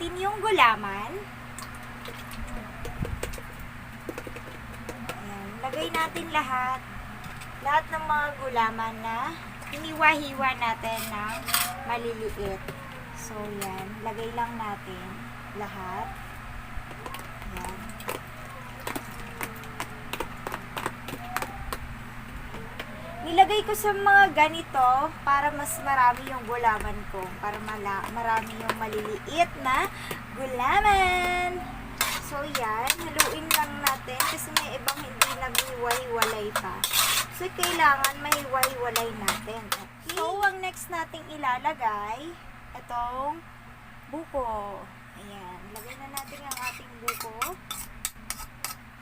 natin yung gulaman. Ayan, lagay natin lahat ng mga gulaman na hiniwa-hiwa natin ng maliliit. So, yan. Lagay lang natin lahat. Yan. Nilagay ko sa mga ganito para mas marami yung gulaman ko. Para marami yung maliliit na gulaman. So, yan. Haluin lang natin kasi may ibang hindi naghiwa-hiwalay pa. So, kailangan mahiwa-hiwalay natin. Okay. So, ang next nating ilalagay, itong buko. Ayan. Lagay na natin ang ating buko.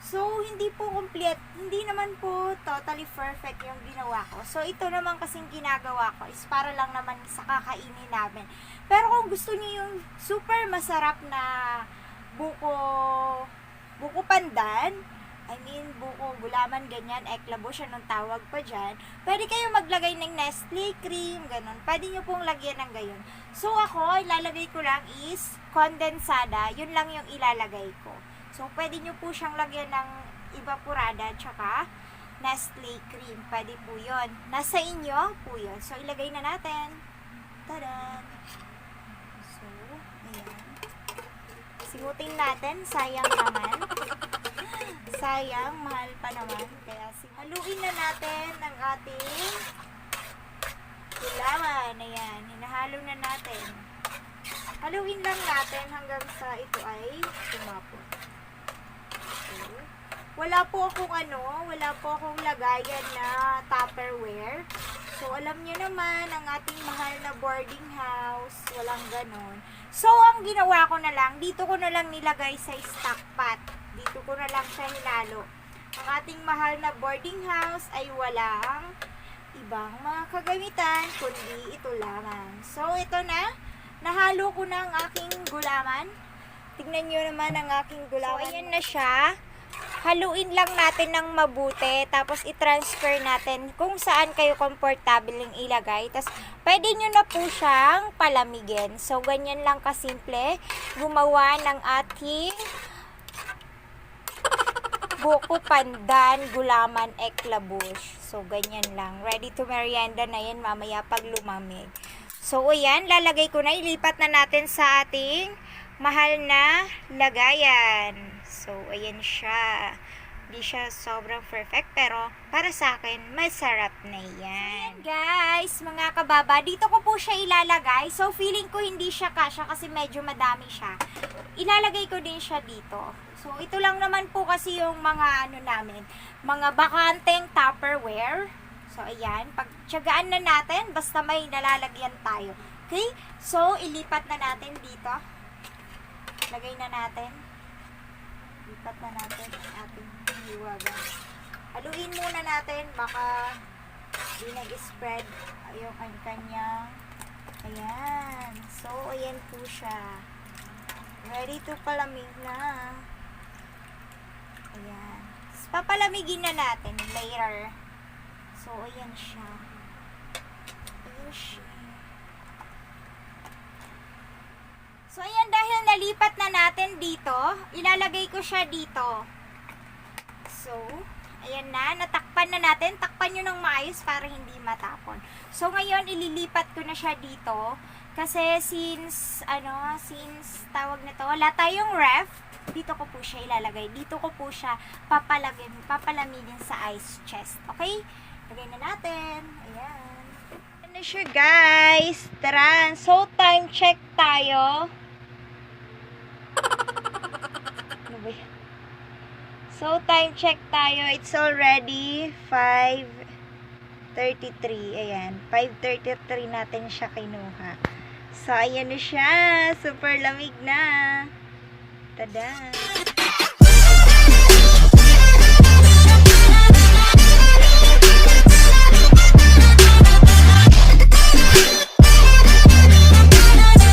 So, hindi po complete, hindi naman po totally perfect yung ginawa ko. So, ito naman kasing ginagawa ko is para lang naman sa kakainin namin. Pero kung gusto niyo yung super masarap na buko pandan, buko gulaman, ganyan, eklabos, anong tawag pa dyan, pwede kayo maglagay ng Nestle cream, ganun. Pwede nyo pong lagyan ng gayon. So, ako, ilalagay ko lang is kondensada. Yun lang yung ilalagay ko. So, pwede nyo po siyang lagyan ng evaporada tsaka Nestle cream. Pwede po yun. Nasa inyo po yun. So, ilagay na natin. Tada! So, ayan. Simutin natin. Sayang naman. Sayang. Mahal pa naman. Kaya haluin na natin ang ating gulaman. Ayan. Hinahalo na natin. Haluin lang natin hanggang sa ito ay tumapon. Wala po akong lagayan na Tupperware. So, alam niyo naman, ang ating mahal na boarding house, walang ganon. So, ang ginawa ko na lang, dito ko na lang nilagay sa stock pot. Dito ko na lang siya hinalo. Ang ating mahal na boarding house ay walang ibang mga kagamitan, kundi ito lamang. So, ito na. Nahalo ko na ang aking gulaman. Tignan nyo naman ang aking gulaman. So, ayan na siya. Haluin lang natin ng mabuti. Tapos, i-transfer natin kung saan kayo comfortable yung ilagay. Tapos, pwede nyo na po siyang palamigin. So, ganyan lang kasimple. Gumawa ng ating buko pandan, gulaman, eklabos. So, ganyan lang. Ready to merienda na yan mamaya pag lumamig. So, ayan. Lalagay ko na. Ilipat na natin sa ating mahal na lagayan. So, ayan siya. Hindi siya sobrang perfect, pero para sa akin, masarap na yan. So, guys, mga kababa, dito ko po siya ilalagay. So, feeling ko hindi siya kasya kasi medyo madami siya. Ilalagay ko din siya dito. So, ito lang naman po kasi yung mga namin, mga bakanteng Tupperware. So, ayan. Pagtyagaan na natin, basta may nalalagyan tayo. Okay? So, ilipat na natin dito. Lagay na natin. Lipat na natin ang ating hiwaga. Haluin muna natin. Baka di nag-spread yung kanyang. Ayan. So, ayan po siya. Ready to palamig na. Ayan. Papalamigin na natin later. So, ayan siya. Ayan siya. So, ayan, dahil nalipat na natin dito, ilalagay ko siya dito. So, ayan na, natakpan na natin. Takpan nyo ng maayos para hindi matapon. So, ngayon, ililipat ko na siya dito. Kasi, since tawag na to, wala tayong ref, dito ko po siya ilalagay. Dito ko po siya papalamigin sa ice chest. Okay? Lagay na natin. Ayan. Ayan na siya, guys. Tara. So, time check tayo. Ano ba yan? So, time check tayo. It's already 5:33. Ayan. 5:33 natin siya kinuha. So, ayan na siya. Super lamig na. Tada!